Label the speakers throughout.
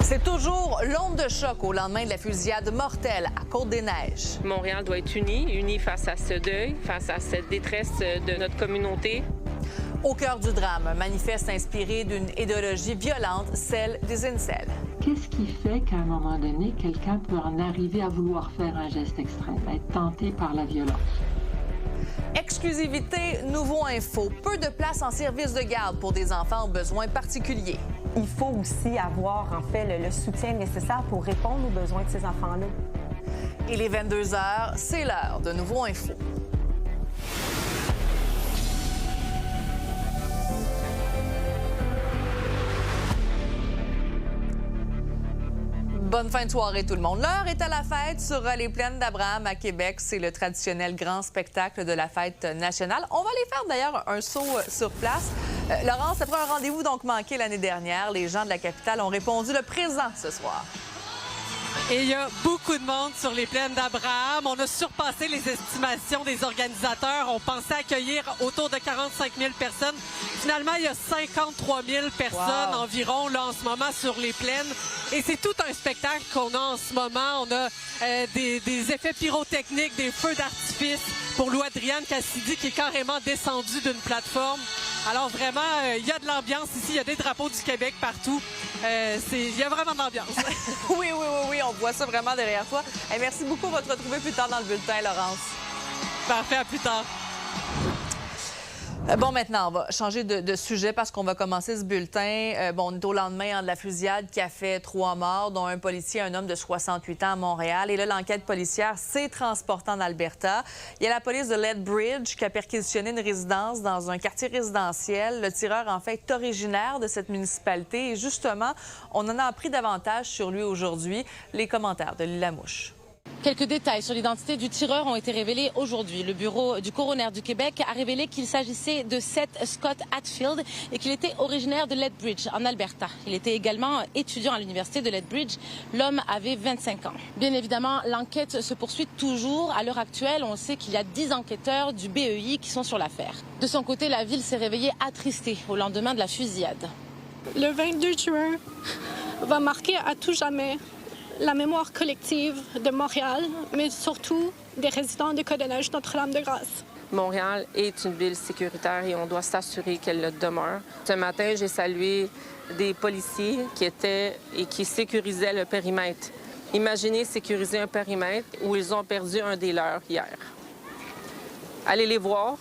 Speaker 1: C'est toujours l'onde de choc au lendemain de la fusillade mortelle à Côte-des-Neiges.
Speaker 2: Montréal doit être uni face à ce deuil, face à cette détresse de notre communauté.
Speaker 1: Au cœur du drame, un manifeste inspiré d'une idéologie violente, celle des incels.
Speaker 3: Qu'est-ce qui fait qu'à un moment donné, quelqu'un peut en arriver à vouloir faire un geste extrême, à être tenté par la violence?
Speaker 1: Exclusivité, nouveau info. Peu de place en service de garde pour des enfants aux besoins particuliers.
Speaker 4: Il faut aussi avoir, en fait, le soutien nécessaire pour répondre aux besoins de ces enfants-là.
Speaker 1: Il est 22 h, c'est l'heure de Nouveau Info. Bonne fin de soirée tout le monde. L'heure est à la fête sur les plaines d'Abraham à Québec. C'est le traditionnel grand spectacle de la fête nationale. On va aller faire d'ailleurs un saut sur place. Laurence, après un rendez-vous donc manqué l'année dernière, les gens de la capitale ont répondu le présent ce soir.
Speaker 5: Et il y a beaucoup de monde sur les plaines d'Abraham. On a surpassé les estimations des organisateurs. On pensait accueillir autour de 45 000 personnes. Finalement, il y a 53 000 personnes environ là, en ce moment sur les plaines. Et c'est tout un spectacle qu'on a en ce moment. On a des effets pyrotechniques, des feux d'artifice pour Louis-Adrienne Cassidy qui est carrément descendu d'une plateforme. Alors vraiment, il y a de l'ambiance ici. Il y a des drapeaux du Québec partout. Il y a vraiment de l'ambiance.
Speaker 1: Oui, on voit ça vraiment derrière toi. Et merci beaucoup. On va te retrouver plus tard dans le bulletin, Laurence.
Speaker 5: Parfait, à plus tard.
Speaker 1: Bon, maintenant, on va changer de sujet parce qu'on va commencer ce bulletin. On est au lendemain de la fusillade qui a fait 3 morts, dont un policier et un homme de 68 ans à Montréal. Et là, l'enquête policière s'est transportée en Alberta. Il y a la police de Lethbridge qui a perquisitionné une résidence dans un quartier résidentiel. Le tireur, en fait, est originaire de cette municipalité. Et justement, on en a appris davantage sur lui aujourd'hui. Les commentaires de Lila Mouche.
Speaker 6: Quelques détails sur l'identité du tireur ont été révélés aujourd'hui. Le bureau du coroner du Québec a révélé qu'il s'agissait de Seth Scott Hatfield et qu'il était originaire de Lethbridge, en Alberta. Il était également étudiant à l'université de Lethbridge. L'homme avait 25 ans. Bien évidemment, l'enquête se poursuit toujours. À l'heure actuelle, on sait qu'il y a 10 enquêteurs du BEI qui sont sur l'affaire. De son côté, la ville s'est réveillée attristée au lendemain de la fusillade.
Speaker 7: Le 22 juin va marquer à tout jamais la mémoire collective de Montréal, mais surtout des résidents de Côte-des-Neiges Notre-Dame-de-Grâce.
Speaker 2: Montréal est une ville sécuritaire et on doit s'assurer qu'elle le demeure. Ce matin, j'ai salué des policiers qui étaient et qui sécurisaient le périmètre. Imaginez sécuriser un périmètre où ils ont perdu un des leurs hier. Allez les voir,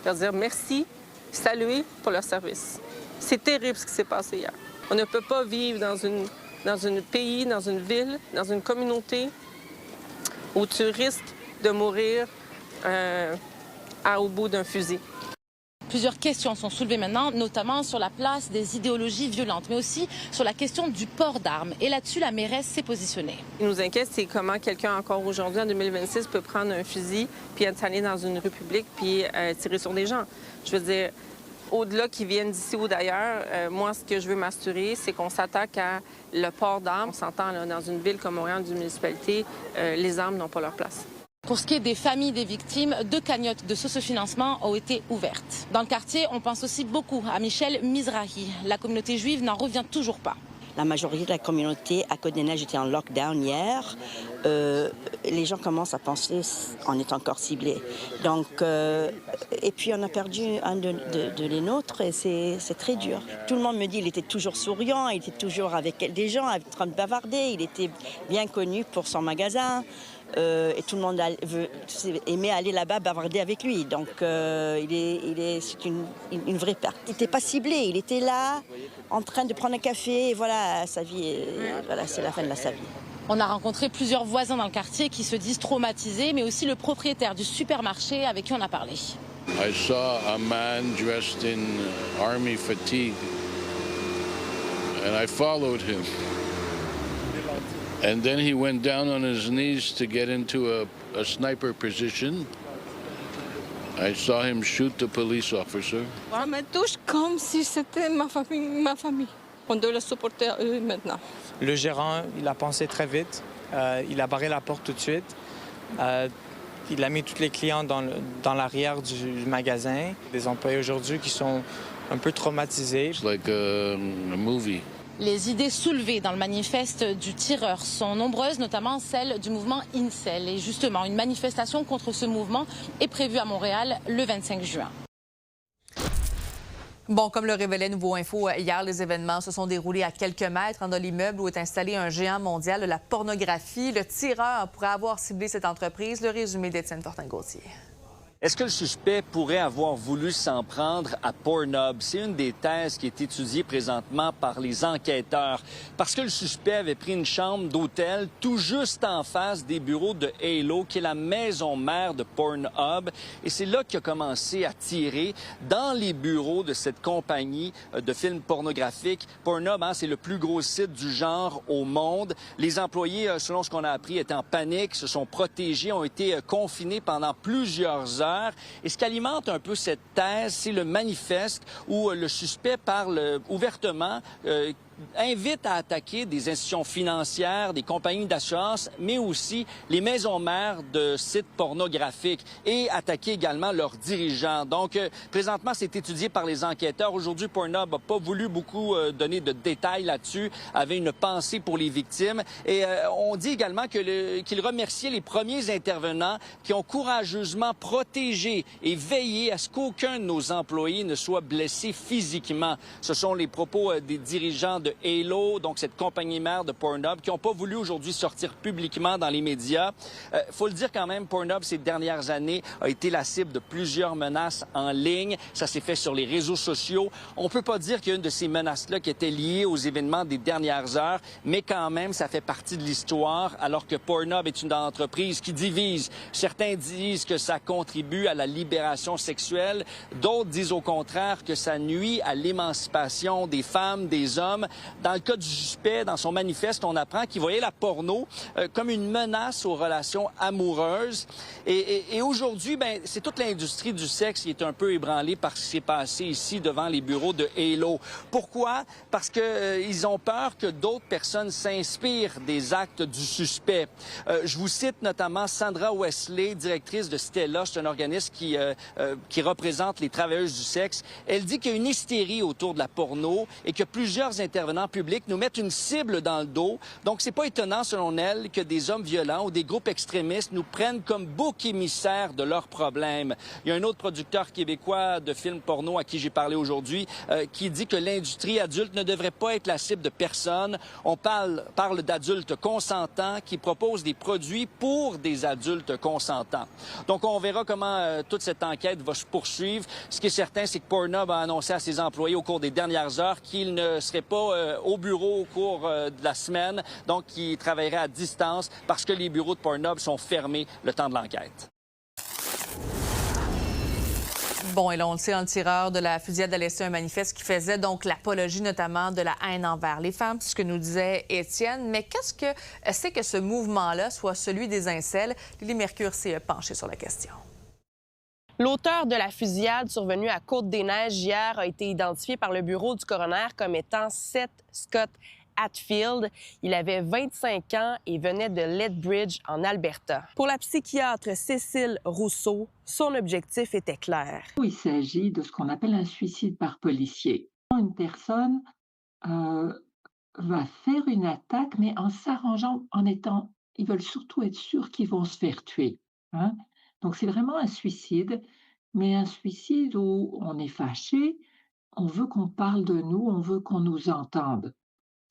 Speaker 2: leur dire merci, saluer pour leur service. C'est terrible ce qui s'est passé hier. On ne peut pas vivre dans un pays, dans une ville, dans une communauté où tu risques de mourir au bout d'un fusil.
Speaker 6: Plusieurs questions sont soulevées maintenant, notamment sur la place des idéologies violentes, mais aussi sur la question du port d'armes. Et là-dessus, la mairesse s'est positionnée.
Speaker 2: Ce qui nous inquiète, c'est comment quelqu'un, encore aujourd'hui, en 2026, peut prendre un fusil puis être allé dans une rue publique puis tirer sur des gens. Je veux dire, au-delà qu'ils viennent d'ici ou d'ailleurs, moi, ce que je veux m'assurer, c'est qu'on s'attaque à le port d'armes. On s'entend, là, dans une ville comme Montréal, d'une municipalité, les armes n'ont pas leur place.
Speaker 6: Pour ce qui est des familles des victimes, 2 cagnottes de socio-financement ont été ouvertes. Dans le quartier, on pense aussi beaucoup à Michel Mizrahi. La communauté juive n'en revient toujours pas.
Speaker 8: La majorité de la communauté à Côte-des-Neiges était en lockdown hier. Les gens commencent à penser on est encore ciblés. Donc, et puis on a perdu un de les nôtres et c'est très dur. Tout le monde me dit qu'il était toujours souriant, il était toujours avec des gens, en train de bavarder. Il était bien connu pour son magasin. Et tout le monde aimait aller là-bas bavarder avec lui. Donc, c'est une vraie perte. Il n'était pas ciblé, il était là, en train de prendre un café. Et voilà, sa vie, voilà, c'est la fin de sa vie.
Speaker 6: On a rencontré plusieurs voisins dans le quartier qui se disent traumatisés, mais aussi le propriétaire du supermarché avec qui on a parlé.
Speaker 9: I saw a man dressed in army fatigue, and I followed him. And then he went down on his knees to get into a sniper position. I saw him shoot the police officer.
Speaker 7: Ça me touche comme si c'était ma famille. On doit le supporter à eux maintenant.
Speaker 10: Le gérant, il a pensé très vite. Il a barré la porte tout de suite. Il a mis tous les clients dans l'arrière du magasin. Des employés aujourd'hui qui sont un peu traumatisés.
Speaker 9: It's like a movie.
Speaker 6: Les idées soulevées dans le manifeste du tireur sont nombreuses, notamment celles du mouvement Incel. Et justement, une manifestation contre ce mouvement est prévue à Montréal le 25 juin.
Speaker 1: Bon, comme le révélait Nouveau Info hier, les événements se sont déroulés à quelques mètres de l'immeuble où est installé un géant mondial de la pornographie. Le tireur pourrait avoir ciblé cette entreprise. Le résumé d'Étienne Fortin-Gauthier.
Speaker 11: Est-ce que le suspect pourrait avoir voulu s'en prendre à Pornhub? C'est une des thèses qui est étudiée présentement par les enquêteurs. Parce que le suspect avait pris une chambre d'hôtel tout juste en face des bureaux de Halo, qui est la maison mère de Pornhub. Et c'est là qu'il a commencé à tirer dans les bureaux de cette compagnie de films pornographiques. Pornhub, c'est le plus gros site du genre au monde. Les employés, selon ce qu'on a appris, étaient en panique, se sont protégés, ont été confinés pendant plusieurs heures. Et ce qui alimente un peu cette thèse, c'est le manifeste où le suspect parle ouvertement, invite à attaquer des institutions financières, des compagnies d'assurance, mais aussi les maisons mères de sites pornographiques et attaquer également leurs dirigeants. Donc, présentement, c'est étudié par les enquêteurs. Aujourd'hui, Pornhub n'a pas voulu beaucoup donner de détails là-dessus, avait une pensée pour les victimes. Et on dit également qu'il remerciait les premiers intervenants qui ont courageusement protégé et veillé à ce qu'aucun de nos employés ne soit blessé physiquement. Ce sont les propos des dirigeants de Halo, donc cette compagnie mère de Pornhub, qui n'ont pas voulu aujourd'hui sortir publiquement dans les médias. Faut le dire quand même, Pornhub, ces dernières années, a été la cible de plusieurs menaces en ligne. Ça s'est fait sur les réseaux sociaux. On peut pas dire qu'il y a une de ces menaces-là qui était liée aux événements des dernières heures, mais quand même, ça fait partie de l'histoire, alors que Pornhub est une entreprise qui divise. Certains disent que ça contribue à la libération sexuelle. D'autres disent au contraire que ça nuit à l'émancipation des femmes, des hommes. Dans le cas du suspect, dans son manifeste, on apprend qu'il voyait la porno comme une menace aux relations amoureuses. Et aujourd'hui, c'est toute l'industrie du sexe qui est un peu ébranlée par ce qui s'est passé ici devant les bureaux de Halo. Pourquoi? Parce qu'ils ont peur que d'autres personnes s'inspirent des actes du suspect. Je vous cite notamment Sandra Wesley, directrice de Stella. C'est un organisme qui représente les travailleuses du sexe. Elle dit qu'il y a une hystérie autour de la porno et que plusieurs intervenants publics nous mettent une cible dans le dos. Donc, c'est pas étonnant, selon elle, que des hommes violents ou des groupes extrémistes nous prennent comme bouc émissaire de leurs problèmes. Il y a un autre producteur québécois de films porno à qui j'ai parlé aujourd'hui qui dit que l'industrie adulte ne devrait pas être la cible de personne. On parle d'adultes consentants qui proposent des produits pour des adultes consentants. Donc, on verra comment toute cette enquête va se poursuivre. Ce qui est certain, c'est que Pornhub a annoncé à ses employés au cours des dernières heures qu'il ne serait pas au bureau au cours de la semaine, donc qui travaillerait à distance parce que les bureaux de Pornhub sont fermés le temps de l'enquête.
Speaker 1: Bon, et là, on le sait, le tireur de la fusillade a laissé un manifeste qui faisait donc l'apologie notamment de la haine envers les femmes, c'est ce que nous disait Étienne. Mais qu'est-ce que c'est que ce mouvement-là soit celui des incels? Lily Mercure s'est penchée sur la question.
Speaker 12: L'auteur de la fusillade survenue à Côte-des-Neiges hier a été identifié par le bureau du coroner comme étant Seth Scott Hatfield. Il avait 25 ans et venait de Lethbridge, en Alberta. Pour la psychiatre Cécile Rousseau, son objectif était clair.
Speaker 3: Il s'agit de ce qu'on appelle un suicide par policier. Une personne va faire une attaque, mais en s'arrangeant, ils veulent surtout être sûrs qu'ils vont se faire tuer. Donc, c'est vraiment un suicide, mais un suicide où on est fâché, on veut qu'on parle de nous, on veut qu'on nous entende.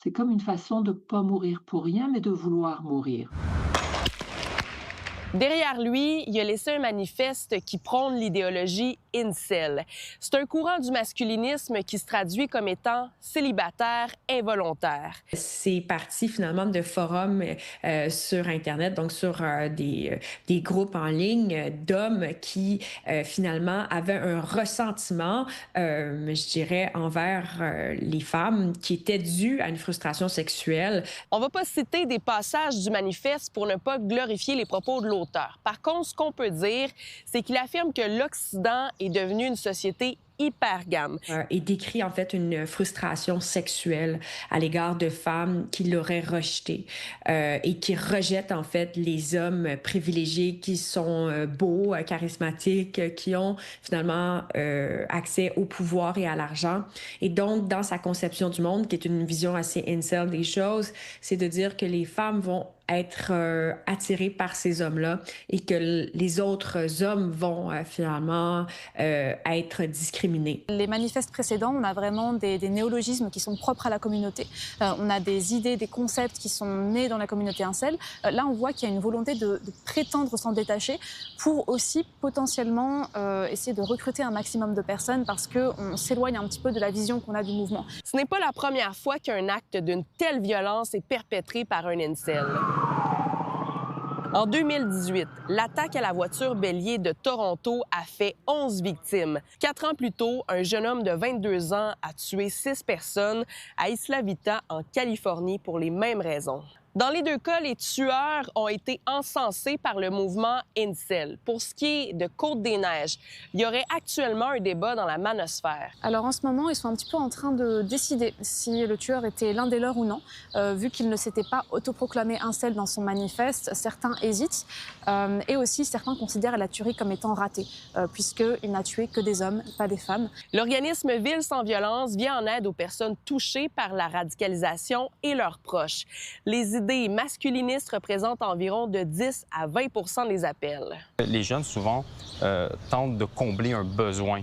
Speaker 3: C'est comme une façon de ne pas mourir pour rien, mais de vouloir mourir.
Speaker 12: Derrière lui, il a laissé un manifeste qui prône l'idéologie incel. C'est un courant du masculinisme qui se traduit comme étant célibataire involontaire.
Speaker 13: C'est parti finalement de forums sur Internet, donc sur des groupes en ligne d'hommes qui finalement avaient un ressentiment, je dirais, envers les femmes qui était dû à une frustration sexuelle.
Speaker 12: On va pas citer des passages du manifeste pour ne pas glorifier les propos de l'auteur. Par contre, ce qu'on peut dire, c'est qu'il affirme que l'Occident est devenu une société hypergame.
Speaker 13: Et décrit en fait une frustration sexuelle à l'égard de femmes qui l'auraient rejeté et qui rejettent en fait les hommes privilégiés qui sont beaux, charismatiques, qui ont finalement accès au pouvoir et à l'argent. Et donc, dans sa conception du monde, qui est une vision assez incel des choses, c'est de dire que les femmes vont être attirés par ces hommes-là et que les autres hommes vont finalement être discriminés.
Speaker 14: Les manifestes précédents, on a vraiment des néologismes qui sont propres à la communauté. On a des idées, des concepts qui sont nés dans la communauté incel. Là, on voit qu'il y a une volonté de prétendre s'en détacher pour aussi potentiellement essayer de recruter un maximum de personnes parce qu'on s'éloigne un petit peu de la vision qu'on a du mouvement.
Speaker 12: Ce n'est pas la première fois qu'un acte d'une telle violence est perpétré par un incel. En 2018, l'attaque à la voiture bélier de Toronto a fait 11 victimes. 4 ans plus tôt, un jeune homme de 22 ans a tué 6 personnes à Isla Vista, en Californie, pour les mêmes raisons. Dans les deux cas, les tueurs ont été encensés par le mouvement incel. Pour ce qui est de Côte-des-Neiges, il y aurait actuellement un débat dans la manosphère.
Speaker 14: Alors en ce moment, ils sont un petit peu en train de décider si le tueur était l'un des leurs ou non. Vu qu'il ne s'était pas autoproclamé incel dans son manifeste, certains hésitent et aussi certains considèrent la tuerie comme étant ratée, puisqu'il n'a tué que des hommes, pas des femmes.
Speaker 12: L'organisme Ville sans violence vient en aide aux personnes touchées par la radicalisation et leurs proches. Les idées masculinistes représentent environ de 10 à 20 des appels.
Speaker 15: Les jeunes, souvent, tentent de combler un besoin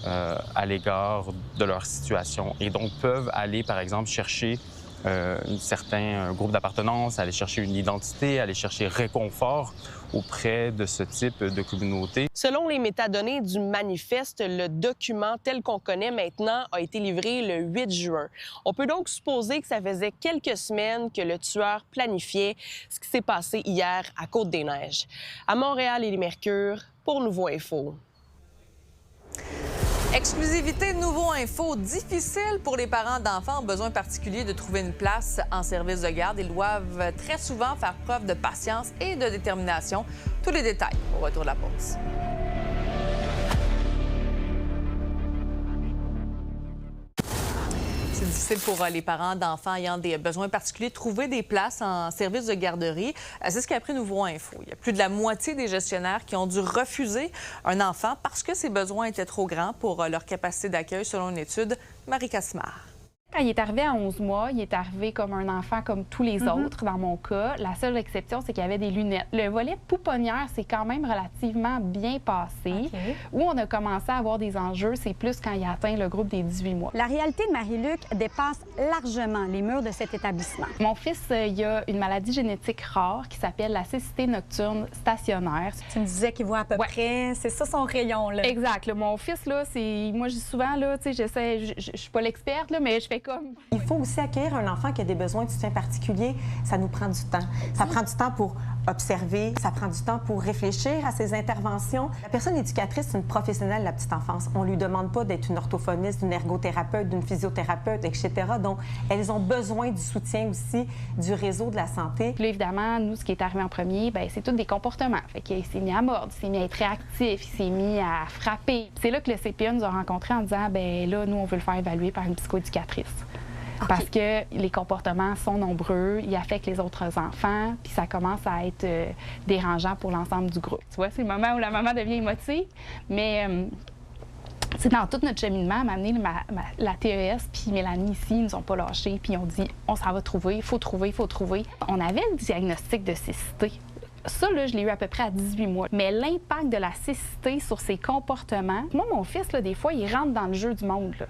Speaker 15: à l'égard de leur situation et donc peuvent aller, par exemple, chercher un certain groupe d'appartenance, aller chercher une identité, aller chercher réconfort auprès de ce type de communauté.
Speaker 12: Selon les métadonnées du manifeste, le document tel qu'on connaît maintenant a été livré le 8 juin. On peut donc supposer que ça faisait quelques semaines que le tueur planifiait ce qui s'est passé hier à Côte-des-Neiges. À Montréal, Élie Mercure, pour Nouveau Info.
Speaker 1: Exclusivité Nouveau Info. Difficile pour les parents d'enfants en besoin particulier de trouver une place en service de garde. Ils doivent très souvent faire preuve de patience et de détermination. Tous les détails au retour de la pause. C'est difficile pour les parents d'enfants ayant des besoins particuliers de trouver des places en service de garderie. C'est ce qu'a appris Nouveau Info. Il y a plus de la moitié des gestionnaires qui ont dû refuser un enfant parce que ses besoins étaient trop grands pour leur capacité d'accueil, selon une étude. Marie Cassimard.
Speaker 16: Quand il est arrivé à 11 mois, il est arrivé comme un enfant comme tous les autres, dans mon cas. La seule exception, c'est qu'il y avait des lunettes. Le volet pouponnière, c'est quand même relativement bien passé. Où on a commencé à avoir des enjeux, c'est plus quand il a atteint le groupe des 18 mois.
Speaker 17: La réalité de Marie-Luc dépasse largement les murs de cet établissement.
Speaker 16: Mon fils, il a une maladie génétique rare qui s'appelle la cécité nocturne stationnaire.
Speaker 17: Tu me disais qu'il voit à peu près, c'est ça son rayon, là.
Speaker 16: Exact. Là, mon fils, là, c'est... Moi, je dis souvent, là, tu sais, j'essaie... Je suis pas l'experte, là, mais je fais comme...
Speaker 4: Il faut aussi accueillir un enfant qui a des besoins de soutien particuliers. Ça nous prend du temps. Ça prend du temps pour observer, ça prend du temps pour réfléchir à ces interventions. La personne éducatrice, c'est une professionnelle de la petite enfance. On ne lui demande pas d'être une orthophoniste, d'une ergothérapeute, d'une physiothérapeute, etc. Donc, elles ont besoin du soutien aussi du réseau de la santé.
Speaker 16: Puis là, évidemment, nous, ce qui est arrivé en premier, bien, c'est tous des comportements. Fait qu'il s'est mis à mordre, il s'est mis à être réactif, il s'est mis à frapper. C'est là que le CPE nous a rencontrés en disant, bien là, nous, on veut le faire évaluer par une psychoéducatrice. Parce que les comportements sont nombreux, ils affectent les autres enfants, puis ça commence à être dérangeant pour l'ensemble du groupe. Tu vois, c'est le moment où la maman devient émotive, mais c'est dans tout notre cheminement, à m'amener la TES, puis Mélanie ici, ils nous ont pas lâchés, puis ils ont dit, on s'en va trouver, il faut trouver, il faut trouver. On avait le diagnostic de cécité. Ça, là, je l'ai eu à peu près à 18 mois. Mais l'impact de la cécité sur ses comportements... Moi, mon fils, là, des fois, il rentre dans le jeu du monde, là.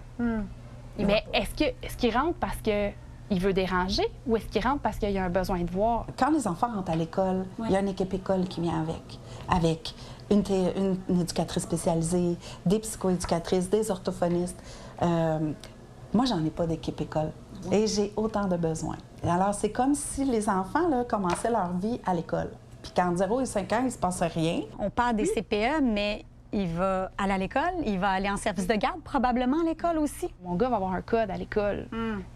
Speaker 16: Mais est-ce qu'il rentre parce qu'il veut déranger ou est-ce qu'il rentre parce qu'il y a un besoin de voir?
Speaker 18: Quand les enfants rentrent à l'école, il y a une équipe école qui vient avec une éducatrice spécialisée, des psychoéducatrices, des orthophonistes. Moi, j'en ai pas d'équipe école et j'ai autant de besoins. Et alors, c'est comme si les enfants là, commençaient leur vie à l'école. Puis quand 0 et 5 ans, il se passe rien.
Speaker 17: On parle des CPE, mais... Il va aller à l'école, il va aller en service de garde, probablement à l'école aussi.
Speaker 16: Mon gars va avoir un code à l'école.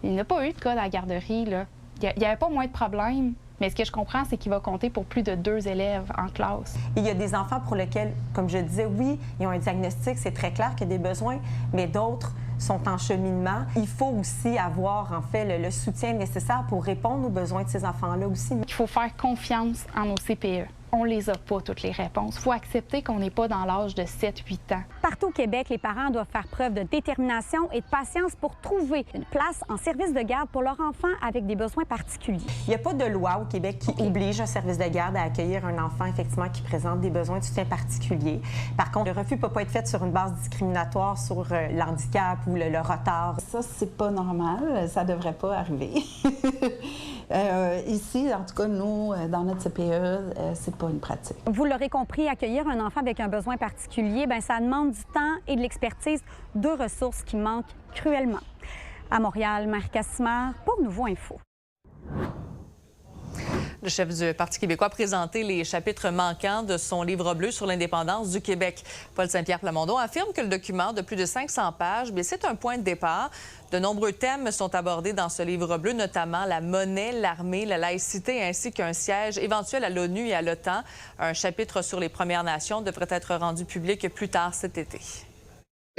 Speaker 16: Il n'a pas eu de code à la garderie, là. Il n'y avait pas moins de problèmes Mais ce que je comprends, c'est qu'il va compter pour plus de 2 élèves en classe.
Speaker 4: Il y a des enfants pour lesquels, comme je disais, oui, ils ont un diagnostic, c'est très clair qu'il y a des besoins, mais d'autres sont en cheminement. Il faut aussi avoir, en fait, le soutien nécessaire pour répondre aux besoins de ces enfants-là aussi.
Speaker 16: Il faut faire confiance en nos CPE. On les a pas, toutes les réponses. Il faut accepter qu'on n'est pas dans l'âge de 7-8 ans.
Speaker 17: Partout au Québec, les parents doivent faire preuve de détermination et de patience pour trouver une place en service de garde pour leur enfant avec des besoins particuliers.
Speaker 4: Il n'y a pas de loi au Québec qui oblige un service de garde à accueillir un enfant, effectivement, qui présente des besoins de soutien particuliers. Par contre, le refus ne peut pas être fait sur une base discriminatoire sur l'handicap ou le retard.
Speaker 18: Ça, c'est pas normal. Ça devrait pas arriver. Ici, en tout cas, nous, dans notre CPE, c'est pas une pratique.
Speaker 17: Vous l'aurez compris, accueillir un enfant avec un besoin particulier, bien, ça demande du temps et de l'expertise, 2 ressources qui manquent cruellement. À Montréal, Marie Cassimard pour Nouveau Info.
Speaker 1: Le chef du Parti québécois a présenté les chapitres manquants de son livre bleu sur l'indépendance du Québec. Paul Saint-Pierre Plamondon affirme que le document de plus de 500 pages, c'est un point de départ. De nombreux thèmes sont abordés dans ce livre bleu, notamment la monnaie, l'armée, la laïcité, ainsi qu'un siège éventuel à l'ONU et à l'OTAN. Un chapitre sur les Premières Nations devrait être rendu public plus tard cet été.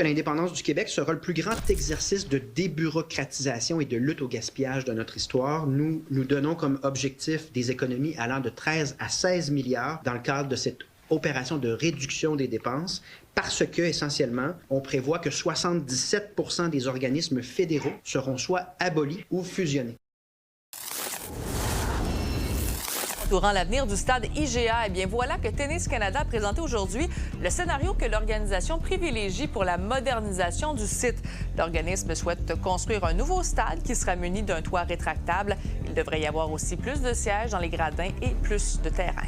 Speaker 19: L'indépendance du Québec sera le plus grand exercice de débureaucratisation et de lutte au gaspillage de notre histoire. Nous nous donnons comme objectif des économies allant de 13 à 16 milliards dans le cadre de cette opération de réduction des dépenses parce que, essentiellement, on prévoit que 77 % des organismes fédéraux seront soit abolis ou fusionnés.
Speaker 1: Durant l'avenir du stade IGA, eh bien voilà que Tennis Canada a présenté aujourd'hui le scénario que l'organisation privilégie pour la modernisation du site. L'organisme souhaite construire un nouveau stade qui sera muni d'un toit rétractable. Il devrait y avoir aussi plus de sièges dans les gradins et plus de terrain.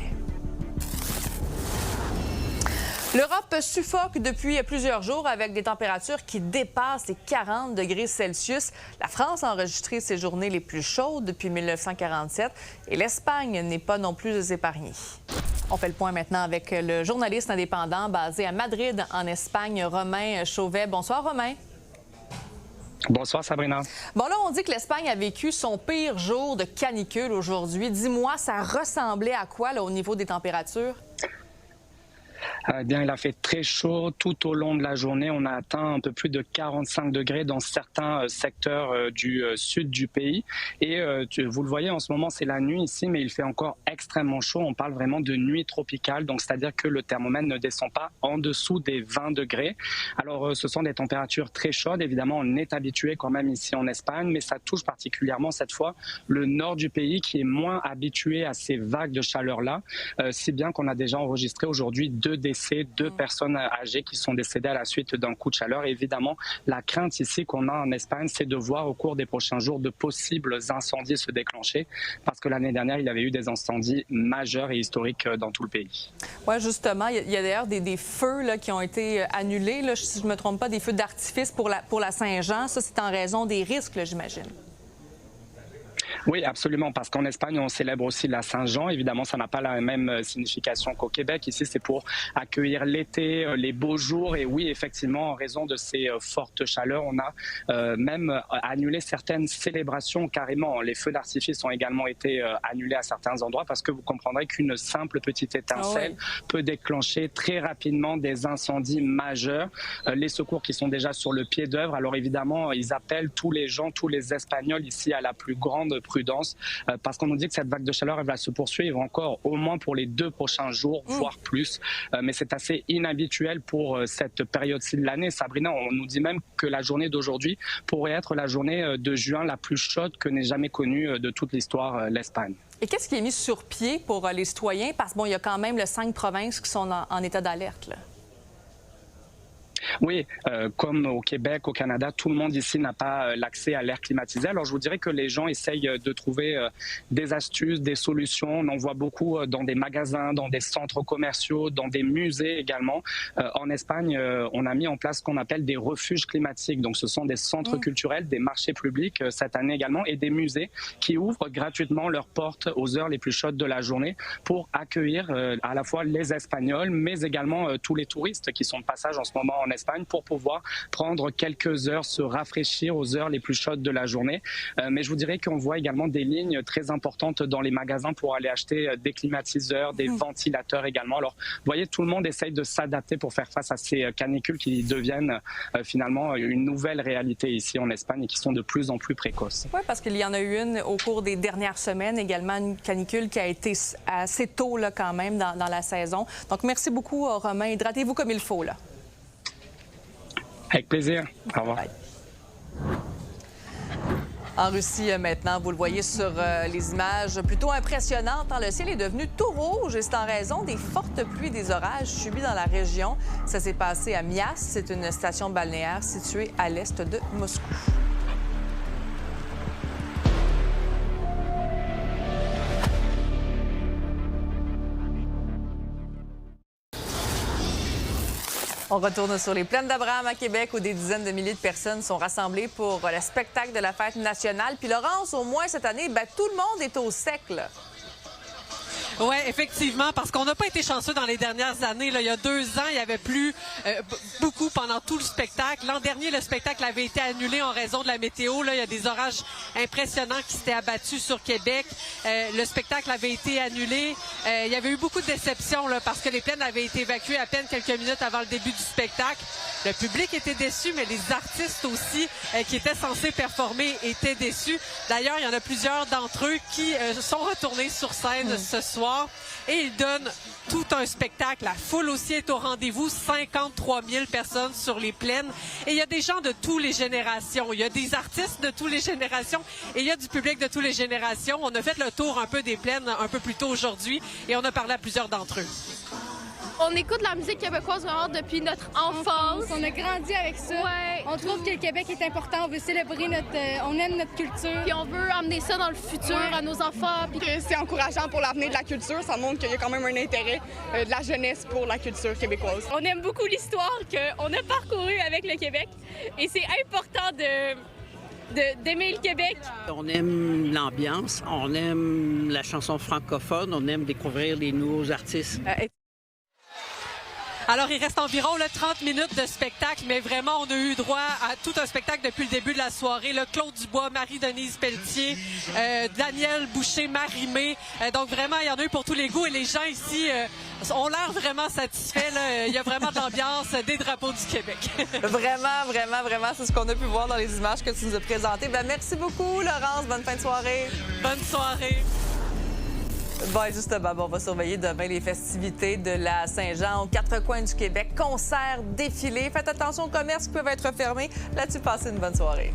Speaker 1: L'Europe suffoque depuis plusieurs jours avec des températures qui dépassent les 40 degrés Celsius. La France a enregistré ses journées les plus chaudes depuis 1947 et l'Espagne n'est pas non plus épargnée. On fait le point maintenant avec le journaliste indépendant basé à Madrid, en Espagne, Romain Chauvet. Bonsoir, Romain.
Speaker 20: Bonsoir, Sabrina.
Speaker 1: Bon, là, on dit que l'Espagne a vécu son pire jour de canicule aujourd'hui. Dis-moi, ça ressemblait à quoi là, au niveau des températures?
Speaker 20: Eh bien, il a fait très chaud tout au long de la journée. On a atteint un peu plus de 45 degrés dans certains secteurs du sud du pays. Et vous le voyez, en ce moment, c'est la nuit ici, mais il fait encore extrêmement chaud. On parle vraiment de nuit tropicale, donc c'est-à-dire que le thermomètre ne descend pas en dessous des 20 degrés. Alors, ce sont des températures très chaudes. Évidemment, on est habitué quand même ici en Espagne, mais ça touche particulièrement cette fois le nord du pays qui est moins habitué à ces vagues de chaleur-là, si bien qu'on a déjà enregistré aujourd'hui 2 décès, 2 personnes âgées qui sont décédées à la suite d'un coup de chaleur. Et évidemment, la crainte ici qu'on a en Espagne, c'est de voir au cours des prochains jours de possibles incendies se déclencher, parce que l'année dernière, il y avait eu des incendies majeurs et historiques dans tout le pays.
Speaker 1: Oui, justement, il y a d'ailleurs des feux là, qui ont été annulés, là, si je ne me trompe pas, des feux d'artifice pour la Saint-Jean. Ça, c'est en raison des risques, là, j'imagine.
Speaker 20: Oui, absolument, parce qu'en Espagne, on célèbre aussi la Saint-Jean. Évidemment, ça n'a pas la même signification qu'au Québec. Ici, c'est pour accueillir l'été, les beaux jours. Et oui, effectivement, en raison de ces fortes chaleurs, on a même annulé certaines célébrations carrément. Les feux d'artifice ont également été annulés à certains endroits parce que vous comprendrez qu'une simple petite étincelle peut déclencher très rapidement des incendies majeurs. Les secours qui sont déjà sur le pied d'œuvre, alors évidemment, ils appellent tous les gens, tous les Espagnols ici à la plus grande prudence parce qu'on nous dit que cette vague de chaleur elle va se poursuivre encore au moins pour les 2 prochains jours, voire plus. Mais c'est assez inhabituel pour cette période-ci de l'année. Sabrina, on nous dit même que la journée d'aujourd'hui pourrait être la journée de juin la plus chaude que n'ait jamais connue de toute l'histoire l'Espagne.
Speaker 1: Et qu'est-ce qui est mis sur pied pour les citoyens? Parce qu'il y a quand même 5 provinces qui sont en état d'alerte, là.
Speaker 20: Oui, comme au Québec, au Canada, tout le monde ici n'a pas l'accès à l'air climatisé. Alors, je vous dirais que les gens essayent de trouver des astuces, des solutions. On en voit beaucoup dans des magasins, dans des centres commerciaux, dans des musées également. En Espagne, on a mis en place ce qu'on appelle des refuges climatiques. Donc, ce sont des centres culturels, des marchés publics cette année également et des musées qui ouvrent gratuitement leurs portes aux heures les plus chaudes de la journée pour accueillir à la fois les Espagnols, mais également tous les touristes qui sont de passage en ce moment en Espagne pour pouvoir prendre quelques heures, se rafraîchir aux heures les plus chaudes de la journée. Mais je vous dirais qu'on voit également des lignes très importantes dans les magasins pour aller acheter des climatiseurs, des ventilateurs également. Alors, vous voyez, tout le monde essaye de s'adapter pour faire face à ces canicules qui deviennent finalement une nouvelle réalité ici en Espagne et qui sont de plus en plus précoces.
Speaker 1: Oui, parce qu'il y en a eu une au cours des dernières semaines, également une canicule qui a été assez tôt là, quand même dans la saison. Donc, merci beaucoup, Romain. Hydratez-vous comme il faut. Là.
Speaker 20: Avec plaisir. Au revoir.
Speaker 1: Bye. En Russie, maintenant, vous le voyez sur les images plutôt impressionnantes. Le ciel est devenu tout rouge et c'est en raison des fortes pluies et des orages subis dans la région. Ça s'est passé à Mias. C'est une station balnéaire située à l'est de Moscou. On retourne sur les plaines d'Abraham à Québec où des dizaines de milliers de personnes sont rassemblées pour le spectacle de la fête nationale. Puis Laurence, au moins cette année, tout le monde est au sec, là.
Speaker 5: Oui, effectivement, parce qu'on n'a pas été chanceux dans les dernières années. Là, il y a 2 ans, il n'y avait plus beaucoup pendant tout le spectacle. L'an dernier, le spectacle avait été annulé en raison de la météo. Là, il y a des orages impressionnants qui s'étaient abattus sur Québec. Le spectacle avait été annulé. Il y avait eu beaucoup de déceptions là, parce que les plaines avaient été évacuées à peine quelques minutes avant le début du spectacle. Le public était déçu, mais les artistes aussi qui étaient censés performer étaient déçus. D'ailleurs, il y en a plusieurs d'entre eux qui sont retournés sur scène ce soir. Et ils donnent tout un spectacle. La foule aussi est au rendez-vous. 53 000 personnes sur les plaines. Et il y a des gens de toutes les générations. Il y a des artistes de toutes les générations et il y a du public de toutes les générations. On a fait le tour un peu des plaines un peu plus tôt aujourd'hui et on a parlé à plusieurs d'entre eux.
Speaker 21: On écoute la musique québécoise vraiment depuis notre enfance.
Speaker 22: On a grandi avec ça.
Speaker 21: Ouais.
Speaker 22: On trouve que le Québec est important. On veut célébrer on aime notre culture.
Speaker 21: Puis on veut amener ça dans le futur à nos enfants.
Speaker 22: Puis c'est encourageant pour l'avenir de la culture. Ça montre qu'il y a quand même un intérêt de la jeunesse pour la culture québécoise.
Speaker 21: On aime beaucoup l'histoire qu'on a parcourue avec le Québec. Et c'est important d'aimer le Québec.
Speaker 23: On aime l'ambiance, on aime la chanson francophone, on aime découvrir les nouveaux artistes.
Speaker 5: Alors, il reste environ 30 minutes de spectacle, mais vraiment, on a eu droit à tout un spectacle depuis le début de la soirée. Là, Claude Dubois, Marie-Denise Pelletier, Daniel Boucher, Marie-Mé. Donc, vraiment, il y en a eu pour tous les goûts. Et les gens ici ont l'air vraiment satisfaits. Là. Il y a vraiment de l'ambiance des drapeaux du Québec.
Speaker 1: Vraiment, vraiment, vraiment, c'est ce qu'on a pu voir dans les images que tu nous as présentées. Merci beaucoup, Laurence. Bonne fin de soirée.
Speaker 5: Bonne soirée.
Speaker 1: Bon, justement, on va surveiller demain les festivités de la Saint-Jean aux 4 coins du Québec. Concerts, défilés. Faites attention aux commerces qui peuvent être fermés. Là-dessus, passez une bonne soirée.